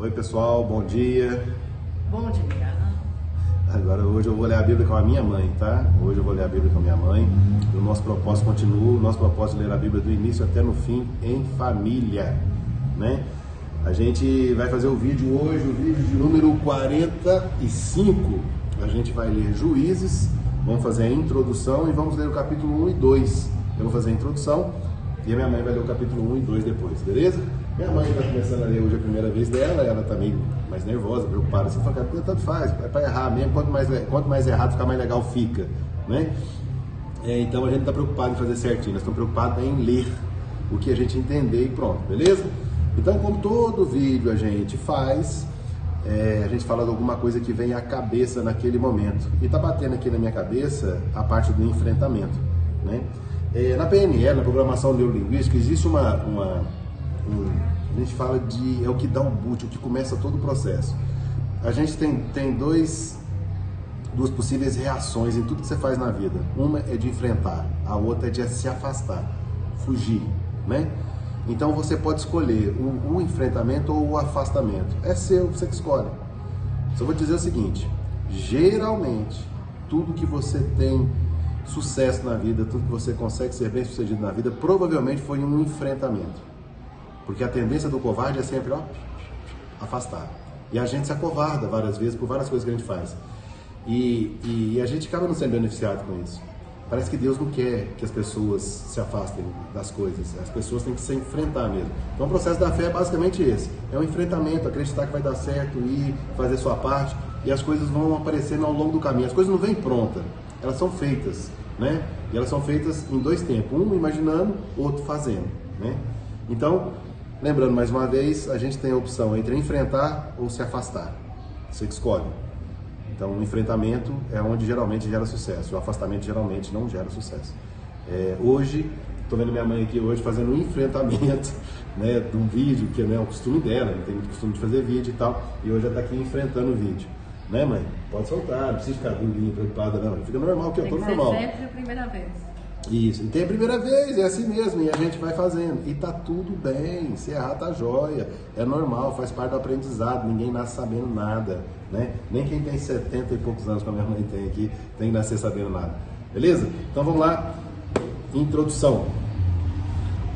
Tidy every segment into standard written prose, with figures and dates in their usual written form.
Oi pessoal, bom dia. Bom dia. Agora hoje eu vou ler a Bíblia com a minha mãe, tá? Hoje eu vou ler a Bíblia com a minha mãe. O nosso propósito continua, o nosso propósito é ler a Bíblia do início até no fim em família, né? A gente vai fazer o vídeo hoje, o vídeo de número 45. A gente vai ler Juízes, vamos fazer a introdução e vamos ler o capítulo 1 e 2. Eu vou fazer a introdução e a minha mãe vai ler o capítulo 1 e 2 depois, beleza? Minha mãe está começando a ler hoje a primeira vez dela, ela está meio mais nervosa, preocupada, assim, fala, tanto faz, é para errar mesmo, quanto mais errado ficar, mais legal fica, né? Então a gente está preocupado em fazer certinho, nós estamos preocupados em ler o que a gente entender e pronto, beleza? Então, como todo vídeo a gente faz, a gente fala de alguma coisa que vem à cabeça naquele momento, e está batendo aqui na minha cabeça a parte do enfrentamento, né? Na PNL, na Programação Neurolinguística, existe a gente fala de, é o que dá o boot, o que começa todo o processo. A gente tem duas possíveis reações em tudo que você faz na vida. Uma é de enfrentar, a outra é de se afastar, fugir, né? Então você pode escolher o enfrentamento ou o afastamento. É seu, você que escolhe. Só vou dizer o seguinte, geralmente, tudo que você tem sucesso na vida, tudo que você consegue ser bem sucedido na vida, provavelmente foi um enfrentamento. Porque a tendência do covarde é sempre, afastar. E a gente se acovarda várias vezes por várias coisas que a gente faz. E a gente acaba não sendo beneficiado com isso. Parece que Deus não quer que as pessoas se afastem das coisas. As pessoas têm que se enfrentar mesmo. Então o processo da fé é basicamente esse. É um enfrentamento, acreditar que vai dar certo, ir, fazer sua parte. E as coisas vão aparecendo ao longo do caminho. As coisas não vêm prontas, elas são feitas, né? E elas são feitas em dois tempos. Um imaginando, outro fazendo, né? Então, lembrando mais uma vez, a gente tem a opção entre enfrentar ou se afastar. Você que escolhe. Então, o enfrentamento é onde geralmente gera sucesso. O afastamento geralmente não gera sucesso. Hoje, estou vendo minha mãe aqui hoje fazendo um enfrentamento, né, de um vídeo, que é o costume dela, não tem muito costume de fazer vídeo e tal. E hoje ela está aqui enfrentando o vídeo. Né, mãe? Pode soltar, não precisa ficar durinha, preocupada, não. Fica normal, que eu tô normal. É sempre a primeira vez. Isso, e tem a primeira vez, é assim mesmo, e a gente vai fazendo, e tá tudo bem, se errar tá jóia, é normal, faz parte do aprendizado, ninguém nasce sabendo nada, né? Nem quem tem 70 e poucos anos, como a minha mãe tem aqui, tem que nascer sabendo nada, beleza? Então vamos lá, introdução.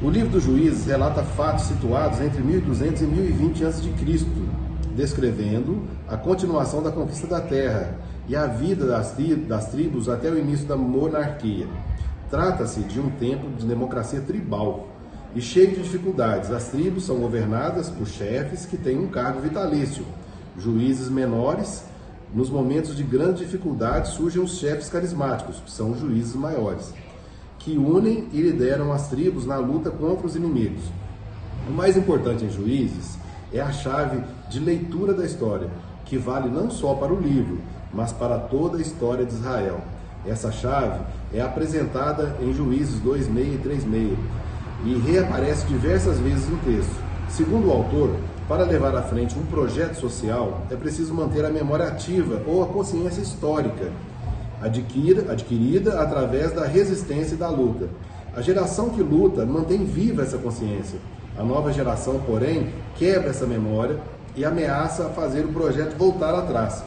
O livro dos Juízes relata fatos situados entre 1200 e 1020 a.C., descrevendo a continuação da conquista da terra e a vida das tribos até o início da monarquia. Trata-se de um tempo de democracia tribal e cheio de dificuldades. As tribos são governadas por chefes que têm um cargo vitalício. Juízes menores, nos momentos de grande dificuldade, surgem os chefes carismáticos, que são os juízes maiores, que unem e lideram as tribos na luta contra os inimigos. O mais importante em Juízes é a chave de leitura da história, que vale não só para o livro, mas para toda a história de Israel. Essa chave é apresentada em Juízes 2:6 e 3:6 e reaparece diversas vezes no texto. Segundo o autor, para levar à frente um projeto social, é preciso manter a memória ativa ou a consciência histórica, adquirida através da resistência e da luta. A geração que luta mantém viva essa consciência. A nova geração, porém, quebra essa memória e ameaça fazer o projeto voltar atrás.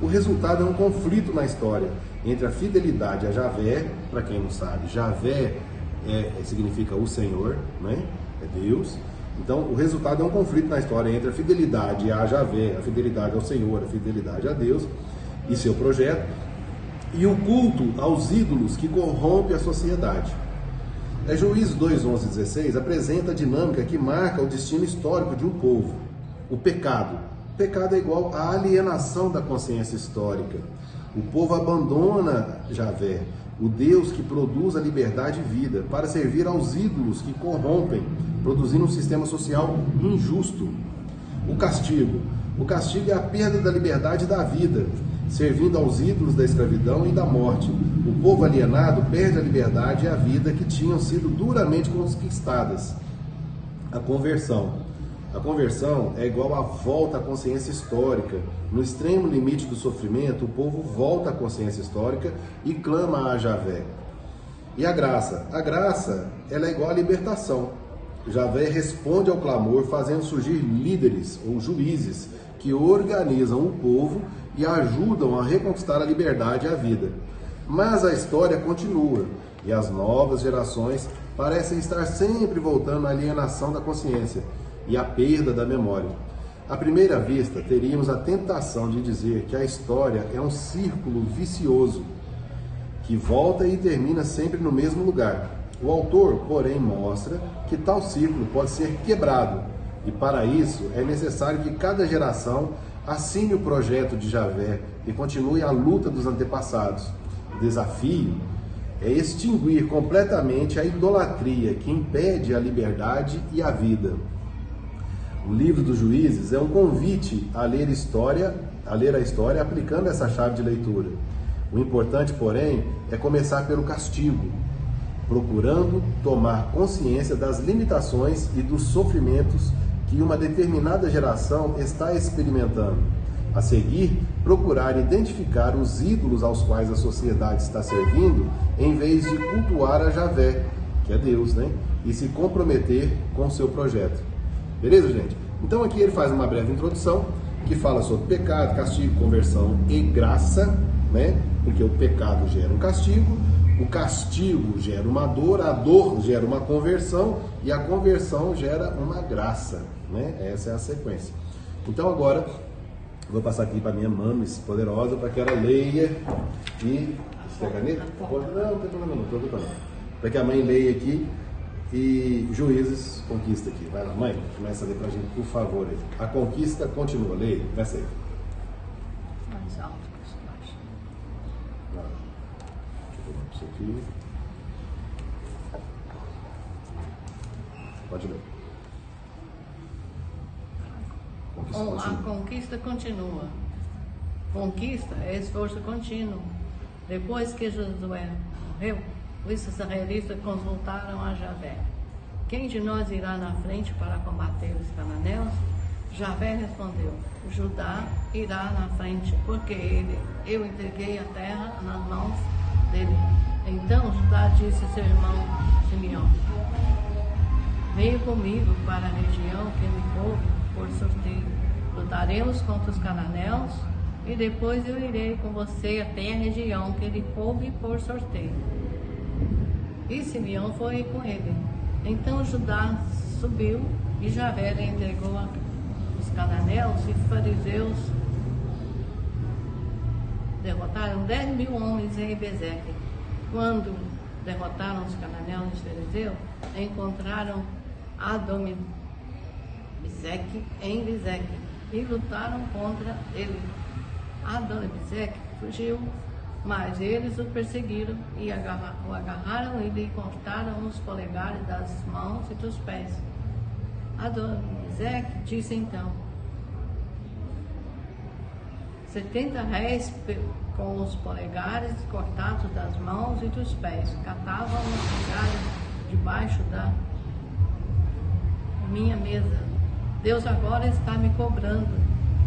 O resultado é um conflito na história entre a fidelidade a Javé, para quem não sabe, Javé significa o Senhor, né? É Deus. Então, o resultado é um conflito na história entre a fidelidade a Javé, a fidelidade ao Senhor, a fidelidade a Deus e seu projeto, e o culto aos ídolos que corrompe a sociedade. Juízes 2:11-16 apresenta a dinâmica que marca o destino histórico de um povo. O pecado. O pecado é igual à alienação da consciência histórica. O povo abandona Javé, o Deus que produz a liberdade e vida, para servir aos ídolos que corrompem, produzindo um sistema social injusto. O castigo. O castigo é a perda da liberdade e da vida, servindo aos ídolos da escravidão e da morte. O povo alienado perde a liberdade e a vida que tinham sido duramente conquistadas. A conversão. A conversão é igual à volta à consciência histórica. No extremo limite do sofrimento, o povo volta à consciência histórica e clama a Javé. E a graça? A graça, ela é igual à libertação. Javé responde ao clamor, fazendo surgir líderes ou juízes que organizam o povo e ajudam a reconquistar a liberdade e a vida. Mas a história continua e as novas gerações parecem estar sempre voltando à alienação da consciência e à perda da memória. À primeira vista, teríamos a tentação de dizer que a história é um círculo vicioso que volta e termina sempre no mesmo lugar. O autor, porém, mostra que tal círculo pode ser quebrado, e para isso é necessário que cada geração assine o projeto de Javé e continue a luta dos antepassados. O desafio é extinguir completamente a idolatria que impede a liberdade e a vida. O livro dos Juízes é um convite a ler a história aplicando essa chave de leitura. O importante, porém, é começar pelo castigo, procurando tomar consciência das limitações e dos sofrimentos que uma determinada geração está experimentando. A seguir, procurar identificar os ídolos aos quais a sociedade está servindo, em vez de cultuar a Javé, que é Deus, né? E se comprometer com o seu projeto. Beleza, gente? Então aqui ele faz uma breve introdução que fala sobre pecado, castigo, conversão e graça, né? Porque o pecado gera um castigo, o castigo gera uma dor, a dor gera uma conversão e a conversão gera uma graça, né? Essa é a sequência. Então agora vou passar aqui para minha mames poderosa para que ela leia e... Você quer caneta? Não, não tem problema não, estou ocupando. Para que a mãe leia aqui e Juízes conquista aqui. Vai lá, mãe, começa a ler para a gente, por favor. Aí. A conquista continua, leia, começa aí. Mais alto que isso baixo. Deixa eu pegar isso aqui. Pode ler. A conquista continua. Conquista é esforço contínuo. Depois que Josué morreu, os israelitas consultaram a Javé. Quem de nós irá na frente para combater os cananeus? Javé respondeu, Judá irá na frente, porque eu entreguei a terra nas mãos dele. Então Judá disse a seu irmão Simeão, venha comigo para a região que me coube por sorteio. Lutaremos contra os cananeus e depois eu irei com você até a região que lhe coube por sorteio. E Simeão foi com ele. Então Judá subiu e Javé lhe entregou os cananeus e fariseus. Derrotaram 10.000 homens em Bezeque. Quando derrotaram os cananeus e os fariseus, encontraram Adonibezeque em Bezeque e lutaram contra ele. Adonibezeque fugiu, mas eles o perseguiram e o agarraram e lhe cortaram os polegares das mãos e dos pés. Adonibezeque disse então, 70 réis com os polegares cortados das mãos e dos pés. Catavam os polegares debaixo da minha mesa. Deus agora está me cobrando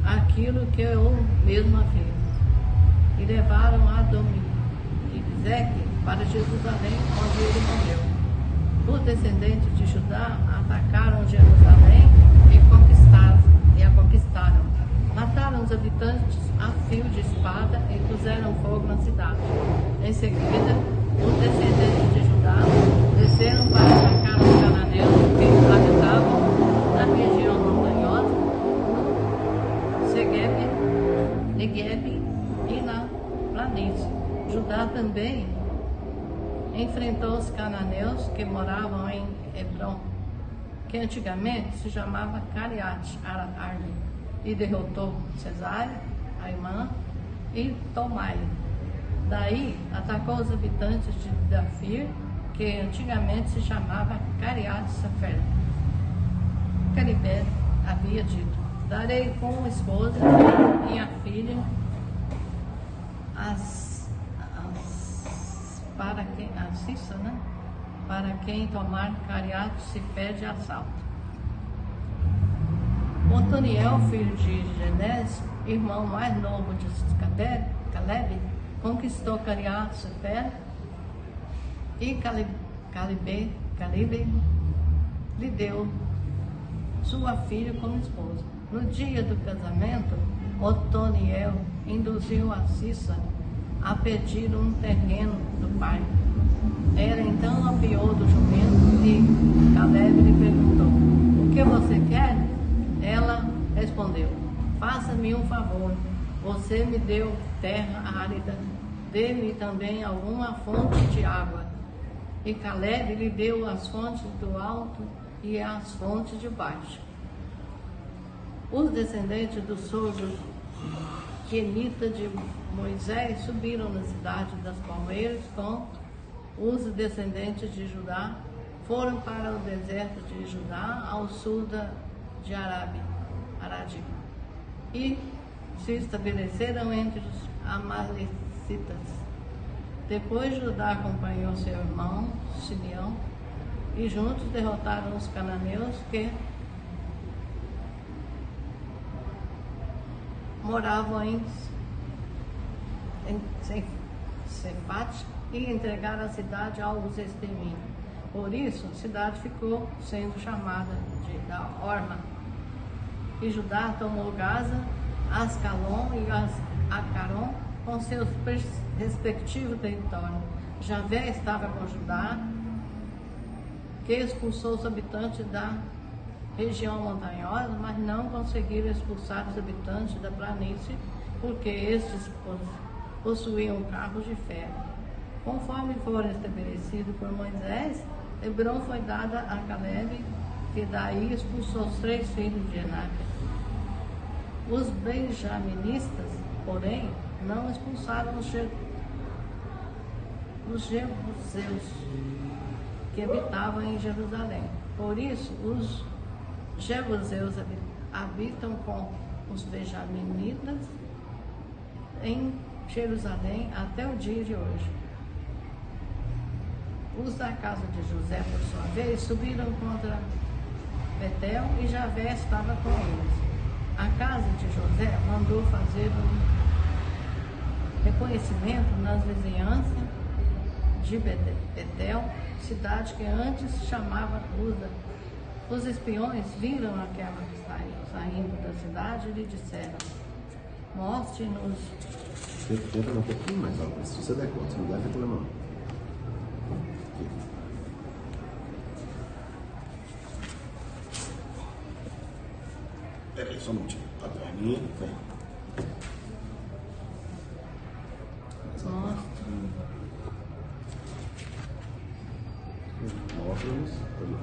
aquilo que eu mesma fiz. E levaram Adonibezeque para Jerusalém, onde ele morreu. Os descendentes de Judá atacaram Jerusalém e a conquistaram. Mataram os habitantes a fio de espada e puseram fogo na cidade. Em seguida, os descendentes de Judá desceram para atacar os cananeus que habitavam na região montanhosa, Negueb e na planície. Judá também enfrentou os cananeus que moravam em Hebron, que antigamente se chamava Cariate Arbe, e derrotou Cesai, Aimã e Tomai. Daí atacou os habitantes de Dafir, que antigamente se chamava Cariate Safer. Calibé havia dito, darei como esposa minha filha a Cissa, né? Para quem tomar Cariate se pede assalto. Otoniel, filho de Genés, irmão mais novo de Caleb, conquistou Cariate Sefer e Calibe lhe deu sua filha como esposa. No dia do casamento, Otoniel induziu a Cissa a pedir um terreno do pai. Ela então apiou do jumento e Caleb lhe perguntou: o que você quer? Ela respondeu: faça-me um favor, você me deu terra árida, dê-me também alguma fonte de água. E Caleb lhe deu as fontes do alto e as fontes de baixo. Os descendentes do sogro quenita de Moisés subiram na cidade das palmeiras com os descendentes de Judá, foram para o deserto de Judá, ao sul de Arade, e se estabeleceram entre os amalecitas. Depois Judá acompanhou seu irmão Simeão, e juntos derrotaram os cananeus que moravam em Cefate e entregaram a cidade aos extermínios. Por isso, a cidade ficou sendo chamada de da Orma. E Judá tomou Gaza, Ascalon e Acaron com seus respectivos territórios. Javé estava com Judá, que expulsou os habitantes da região montanhosa, mas não conseguiram expulsar os habitantes da planície, porque estes possuíam carros de ferro. Conforme foram estabelecidos por Moisés, Hebron foi dada a Caleb, que daí expulsou os 3 filhos de Enac. Os benjaministas, porém, não expulsaram os jebuseus que habitavam em Jerusalém. Por isso, os jebuseus habitam com os benjaminitas em Jerusalém até o dia de hoje. Os da casa de José, por sua vez, subiram contra Betel e Javé estava com eles. A casa de José mandou fazer um reconhecimento nas vizinhanças de Betel, cidade que antes chamava Uza. Os espiões viram aquela saindo da cidade e lhe disseram: mostre-nos. Tenta um pouquinho mais alto, se você der conta, se não der, não tem problema não. Peraí, só um minutinho. A perninha, vem.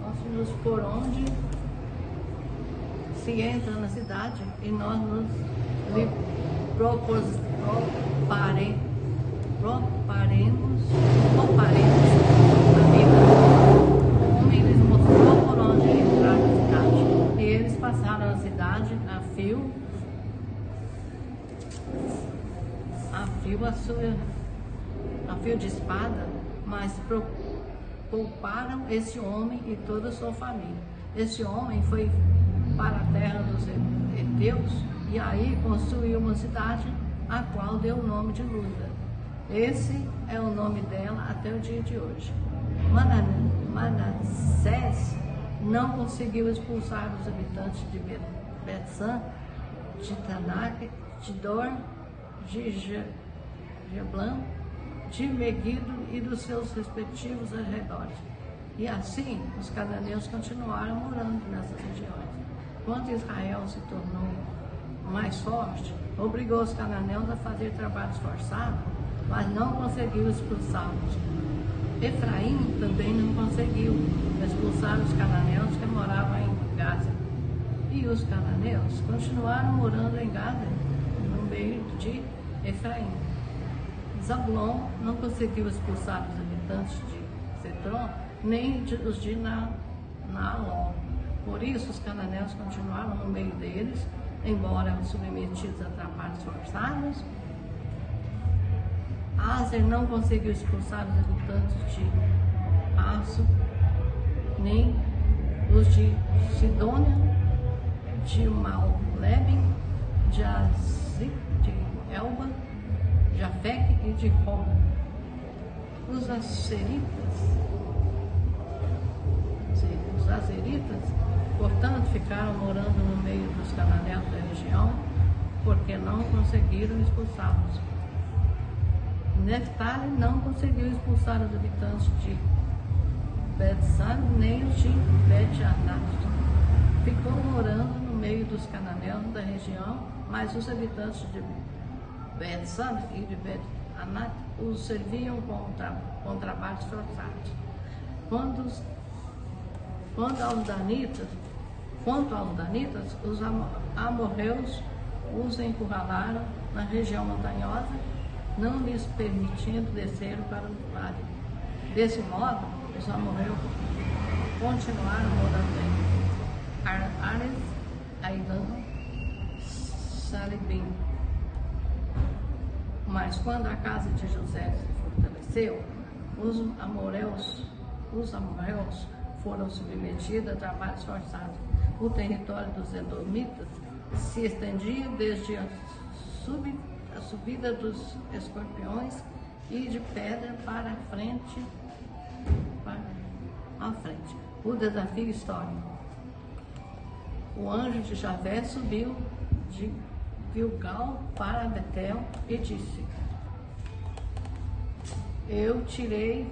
Mostre-nos por onde se entra na cidade e nós nos proparemos a vida. O homem lhes mostrou por onde entrar na cidade, e eles passaram a cidade a fio de espada, mas pouparam esse homem e toda a sua família. Esse homem foi para a terra dos heteus e aí construiu uma cidade, a qual deu o nome de Luda. Esse é o nome dela até o dia de hoje. Manassés não conseguiu expulsar os habitantes de Betsan, de Tanak, de Dor, de Jeblan, de Megido e dos seus respectivos arredores. E assim, os cananeus continuaram morando nessas regiões. Quando Israel se tornou mais forte, obrigou os cananeus a fazer trabalhos forçados, mas não conseguiu expulsá-los. Efraim também não conseguiu expulsar os cananeus que moravam em Gaza. E os cananeus continuaram morando em Gaza, no meio de Efraim. Zabulon não conseguiu expulsar os habitantes de Cetron, nem os de Naalon. Por isso, os cananeus continuaram no meio deles, embora submetidos a trabalhos forçados. Aser não conseguiu expulsar os habitantes de Aço, nem os de Sidônia, de Maulebe, de Azik, de Elba, de Afec e de Roma. Os asseritas Os azeritas, portanto, ficaram morando no meio dos cananeus da região, porque não conseguiram expulsá-los. Neftali não conseguiu expulsar os habitantes de Bet-san nem os de Bet-Anat. Ficou morando no meio dos cananeus da região, mas os habitantes de Bet-san e de Bet-Anat os serviam com trabalhos forçados. Quanto aos danitas, os amorreus os encurralaram na região montanhosa, não lhes permitindo descer para o vale. Desse modo, os amorreus continuaram morando em Ares, Ailã, Salibim. Mas quando a casa de José se fortaleceu, os amorreus foram submetidos a trabalhos forçados. O território dos edomitas se estendia desde a subida dos escorpiões e de pedra para a frente. O desafio histórico. O anjo de Javé subiu de Gilgal para Betel e disse: Eu tirei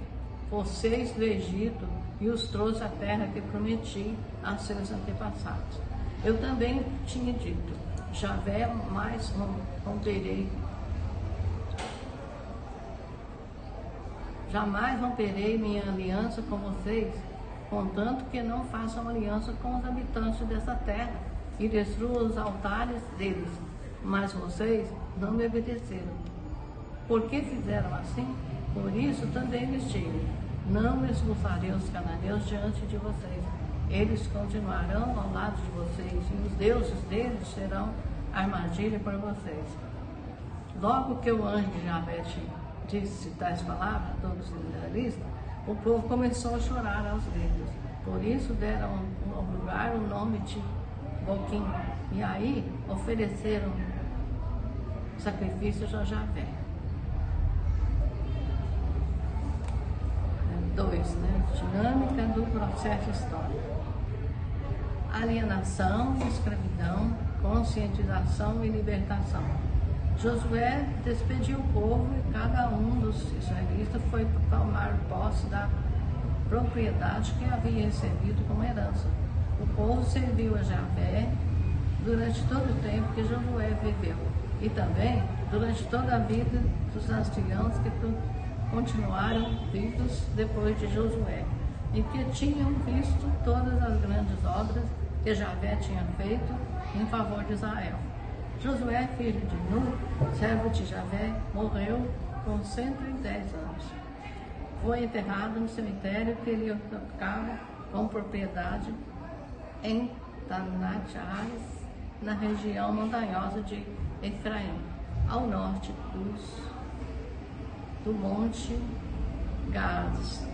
vocês do Egito e os trouxe à terra que prometi a seus antepassados. Eu também tinha dito: Javé mais romperei. Jamais romperei minha aliança com vocês, contanto que não façam aliança com os habitantes dessa terra e destruam os altares deles. Mas vocês não me obedeceram. Por que fizeram assim? Por isso também lhes digo: não expulsarei os cananeus diante de vocês. Eles continuarão ao lado de vocês e os deuses deles serão armadilha para vocês. Logo que o anjo de Javé disse tais palavras a todos os israelitas, o povo começou a chorar aos gritos. Por isso deram ao lugar o nome de Boquim. E aí ofereceram sacrifícios a Javé. 2. Dinâmica do processo histórico. Alienação, escravidão, conscientização e libertação. Josué despediu o povo e cada um dos israelitas foi tomar posse da propriedade que havia recebido como herança. O povo serviu a Javé durante todo o tempo que Josué viveu e também durante toda a vida dos anciãos que continuaram vivos depois de Josué e que tinham visto todas as grandes obras que Javé tinha feito em favor de Israel. Josué, filho de Nun, servo de Javé, morreu com 110 anos. Foi enterrado no cemitério que ele ocupava com propriedade em Tanat-Ares, na região montanhosa de Efraim, ao norte do Monte Gades.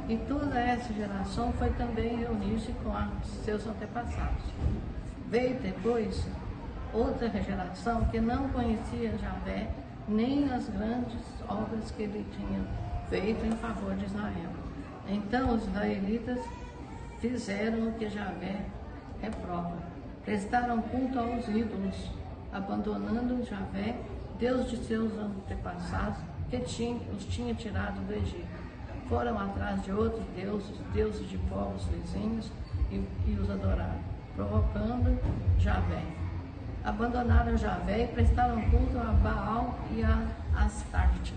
E toda essa geração foi também reunir-se com seus antepassados. Veio depois outra geração que não conhecia Javé, nem as grandes obras que ele tinha feito em favor de Israel. Então os israelitas fizeram o que Javé reprova. Prestaram culto aos ídolos, abandonando Javé, Deus de seus antepassados, que os tinha tirado do Egito. Foram atrás de outros deuses de povos vizinhos, e os adoraram, provocando Javé. Abandonaram Javé e prestaram culto a Baal e a Astarte.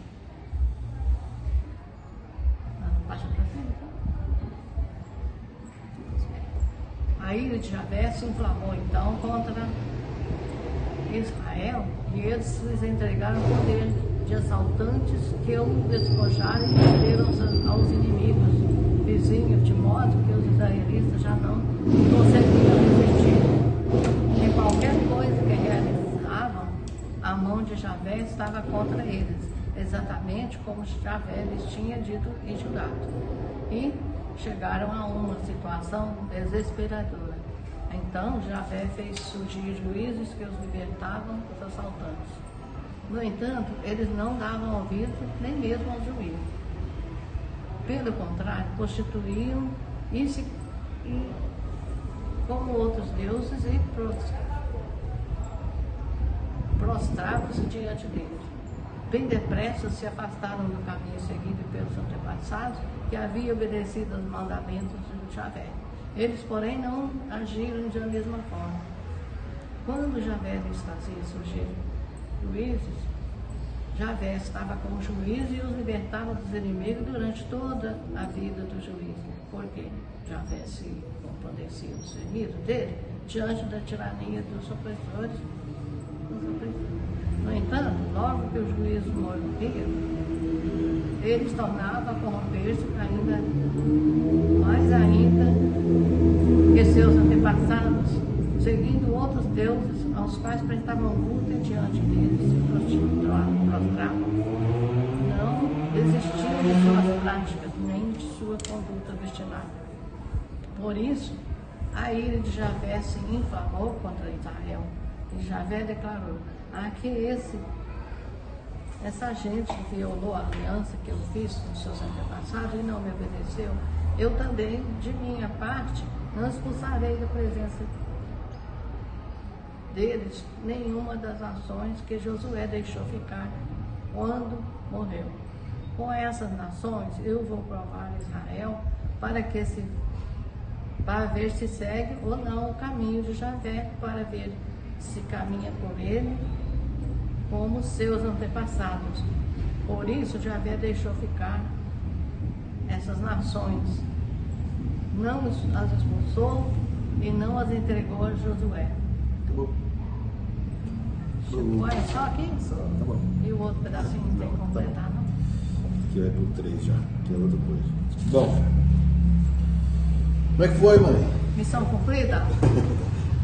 A ira de Javé se inflamou então contra Israel e eles lhes entregaram o poder de assaltantes que o despojaram e venderam aos inimigos vizinhos, de modo que os israelitas já não conseguiam resistir. Em qualquer coisa que realizavam, a mão de Javé estava contra eles, exatamente como Javé lhes tinha dito e jurado. E chegaram a uma situação desesperadora. Então Javé fez surgir juízes que os libertavam dos assaltantes. No entanto, eles não davam ouvido nem mesmo ao juízo. Pelo contrário, prostituíam e se e como outros deuses e prostravam-se diante dele. Bem depressa se afastaram do caminho seguido pelos antepassados, que haviam obedecido aos mandamentos de Javé. Eles, porém, não agiram da mesma forma. Quando Javé lhes fazia surgir juízes, Javé estava como juiz e os libertava dos inimigos durante toda a vida do juiz, porque Javé se compadecia do serviço dele diante da tirania dos opressores. No entanto, logo que o juiz morria, eles tornavam a corromper-se mais ainda que seus antepassados, seguindo outros deuses aos quais prestavam culto e diante deles se prostravam. Não desistiam de suas práticas, nem de sua conduta obstinada. Por isso, a ira de Javé se inflamou contra Israel. E Javé declarou: essa gente violou a aliança que eu fiz com seus antepassados e não me obedeceu, eu também, de minha parte, não expulsarei da presença deles nenhuma das nações que Josué deixou ficar quando morreu. Com essas nações eu vou provar Israel para ver se segue ou não o caminho de Javé, para ver se caminha por ele como seus antepassados. Por isso Javé deixou ficar essas nações, não as expulsou e não as entregou a Josué. Olha só aqui? Só, tá bom. E o outro pedacinho tem que completar, não? Aqui vai pro 3 já, que é outra coisa. Bom, como é que foi, mãe? Missão cumprida?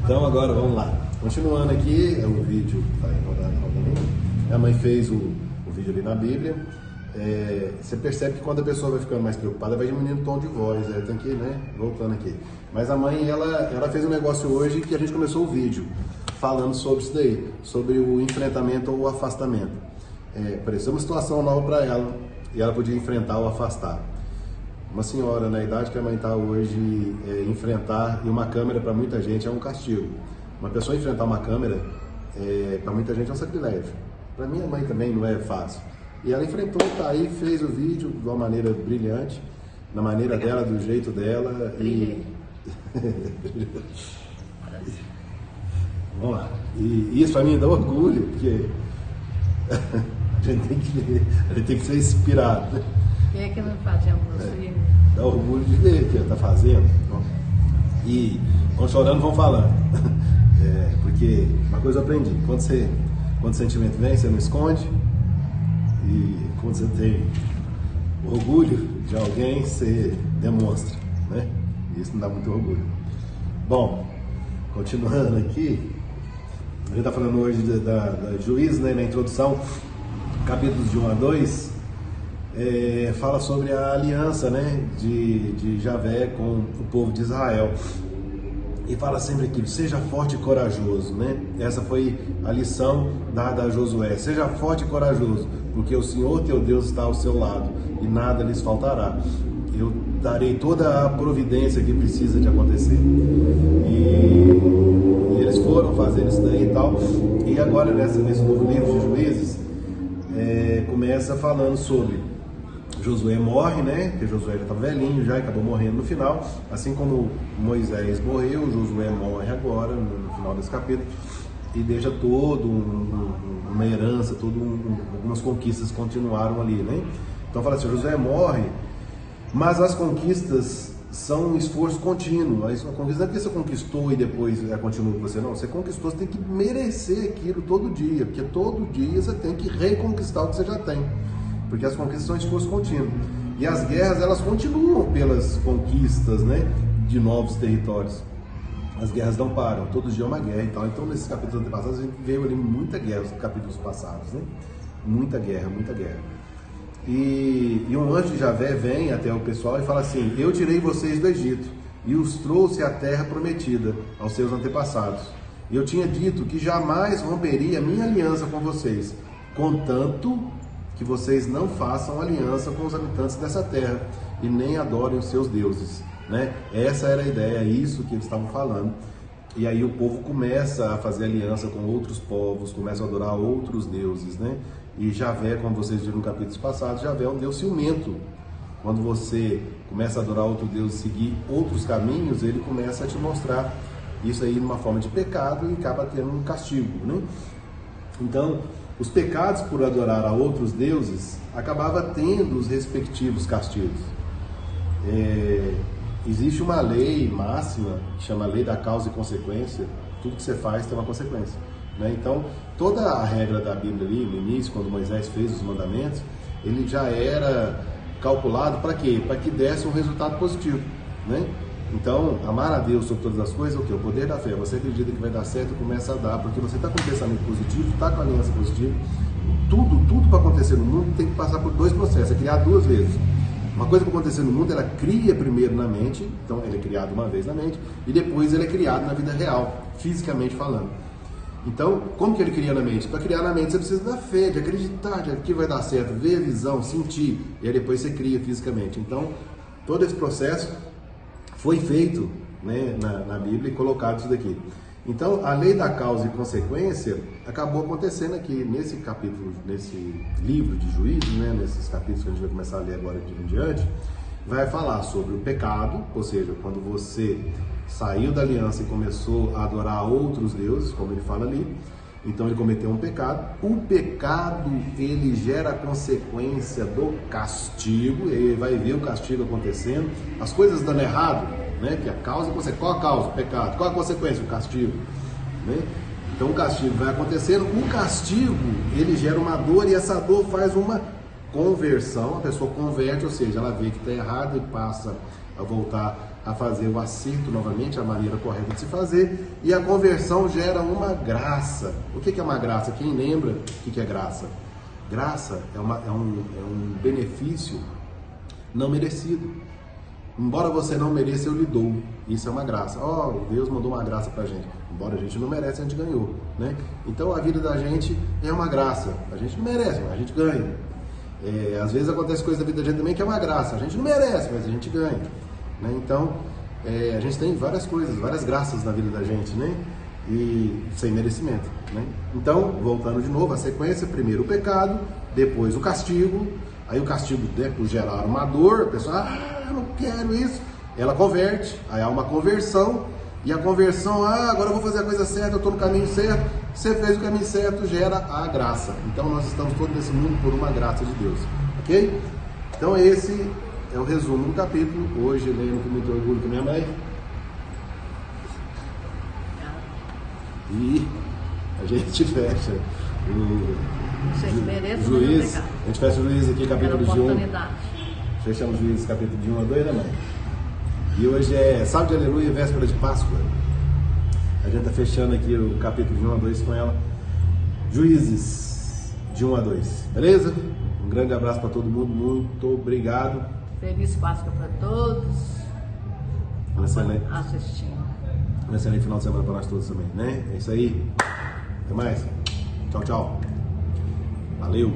Então agora vamos lá. Continuando aqui, é um vídeo que vai rodar novamente. A mãe fez o vídeo ali na Bíblia. Você percebe que quando a pessoa vai ficando mais preocupada, vai diminuindo o tom de voz. Tem que ir, né? Voltando aqui. Mas a mãe, ela fez um negócio hoje que a gente começou o vídeo falando sobre isso daí, sobre o enfrentamento ou o afastamento. Parecia uma situação nova para ela e ela podia enfrentar ou afastar. Uma senhora na idade que a mãe está hoje, enfrentar e uma câmera para muita gente é um castigo. Uma pessoa enfrentar uma câmera, para muita gente é um sacrilégio. Para minha mãe também não é fácil. E ela enfrentou, tá aí, fez o vídeo de uma maneira brilhante, na maneira dela, do jeito dela. E vamos lá. E isso para mim dá orgulho, porque a gente tem que ser inspirado. E é que não fazemos assim. Dá orgulho de ver o que ela está fazendo. E vão chorando, vão falando. Porque uma coisa eu aprendi, quando o sentimento vem, você não esconde. E quando você tem orgulho de alguém, você demonstra, né? E isso não dá muito orgulho. Bom, continuando aqui, a gente está falando hoje da Juízes, né? Na introdução, capítulos de 1 a 2, fala sobre a aliança, né? de Javé com o povo de Israel. E fala sempre aquilo: seja forte e corajoso, né? Essa foi a lição dada a Josué: seja forte e corajoso, porque o Senhor teu Deus está ao seu lado e nada lhes faltará. Eu darei toda a providência que precisa de acontecer. E eles foram fazer isso daí e tal. E agora nesse novo livro de Juízes, começa falando sobre Josué morre, né? Porque Josué já estava velhinho já e acabou morrendo no final. Assim como Moisés morreu, Josué morre agora, no final desse capítulo, e deixa todo uma herança, algumas conquistas continuaram ali, né? Então fala assim: Josué morre, mas as conquistas são um esforço contínuo. A conquista não é porque você conquistou e depois continua com você, não. Você conquistou, você tem que merecer aquilo todo dia, porque todo dia você tem que reconquistar o que você já tem. Porque as conquistas são esforço contínuo. E as guerras, elas continuam pelas conquistas, né, de novos territórios. As guerras não param, todo dia é uma guerra e tal. Então, nesses capítulos antepassados, a gente veio ali muita guerra, nos capítulos passados, né? Muita guerra, muita guerra. E um anjo de Javé vem até o pessoal e fala assim: eu tirei vocês do Egito e os trouxe à terra prometida aos seus antepassados. E eu tinha dito que jamais romperia a minha aliança com vocês, contanto que vocês não façam aliança com os habitantes dessa terra e nem adorem os seus deuses. né? Essa era a ideia, é isso que eles estavam falando. E aí o povo começa a fazer aliança com outros povos, começa a adorar outros deuses, né? E Javé, como vocês viram no capítulo passado, Javé é um Deus ciumento. Quando você começa a adorar outro Deus e seguir outros caminhos, ele começa a te mostrar isso aí numa forma de pecado e acaba tendo um castigo, né? Então, os pecados por adorar a outros deuses acabava tendo os respectivos castigos. Existe uma lei máxima que chama lei da causa e consequência. Tudo que você faz tem uma consequência, né? Então, toda a regra da Bíblia ali, no início, quando Moisés fez os mandamentos, ele já era calculado para quê? Para que desse um resultado positivo, né? Então, amar a Deus sobre todas as coisas, o quê? O poder da fé. Você acredita que vai dar certo, começa a dar, porque você está com um pensamento positivo, está com a aliança positiva. Tudo para acontecer no mundo tem que passar por dois processos, é criar duas vezes. Uma coisa para acontecer no mundo, ela cria primeiro na mente, então ele é criado uma vez na mente, e depois ele é criado na vida real, fisicamente falando. Então, como que ele cria na mente? Para criar na mente você precisa da fé, de acreditar de que vai dar certo, ver a visão, sentir, e aí depois você cria fisicamente. Então, todo esse processo foi feito, né, na Bíblia e colocado isso daqui. Então, a lei da causa e consequência acabou acontecendo aqui nesse capítulo, nesse livro de Juízes, né, nesses capítulos que a gente vai começar a ler agora de em diante, vai falar sobre o pecado, ou seja, quando você saiu da aliança e começou a adorar outros deuses, como ele fala ali, então ele cometeu um pecado. O pecado, ele gera a consequência do castigo, e aí vai ver o castigo acontecendo, as coisas dando errado, né? Que a causa e consequência. Qual a causa? O pecado. Qual a consequência? O castigo, né? Então o castigo vai acontecendo, o castigo, ele gera uma dor, e essa dor faz uma conversão, a pessoa converte, ou seja, ela vê que está errado e passa a voltar a fazer o acerto novamente, a maneira correta de se fazer, e a conversão gera uma graça. O que é uma graça? Quem lembra o que é graça? Graça é um benefício não merecido. Embora você não mereça, eu lhe dou. Isso é uma graça. Deus mandou uma graça pra gente. Embora a gente não merece, a gente ganhou, né? Então a vida da gente é uma graça. A gente não merece, mas a gente ganha. Às vezes acontece coisa da vida da gente também que é uma graça. A gente não merece, mas a gente ganha, né? Então, a gente tem várias coisas, várias graças na vida da gente, né? E sem merecimento, né? Então, voltando de novo, a sequência: primeiro o pecado, depois o castigo. Aí o castigo, né, por gerar uma dor, a pessoa, eu não quero isso. Ela converte, aí há uma conversão, e a conversão, agora eu vou fazer a coisa certa, eu estou no caminho certo. Você fez o caminho certo, gera a graça. Então nós estamos todos nesse mundo por uma graça de Deus, ok? Então esse é o resumo do capítulo. Hoje, lendo com muito orgulho com minha mãe. E a gente fecha o Juízes. A gente fecha o Juízes aqui, capítulo de 1. Fechamos o Juízes, capítulo de 1 a 2, né, mãe? E hoje é sábado de aleluia, véspera de Páscoa. A gente está fechando aqui o capítulo de 1 a 2 com ela. Juízes de 1 a 2, beleza? Um grande abraço para todo mundo, muito obrigado. Feliz Páscoa para todos. Assistindo. Um excelente final de semana para nós todos também, né? É isso aí. Até mais. Tchau, tchau. Valeu.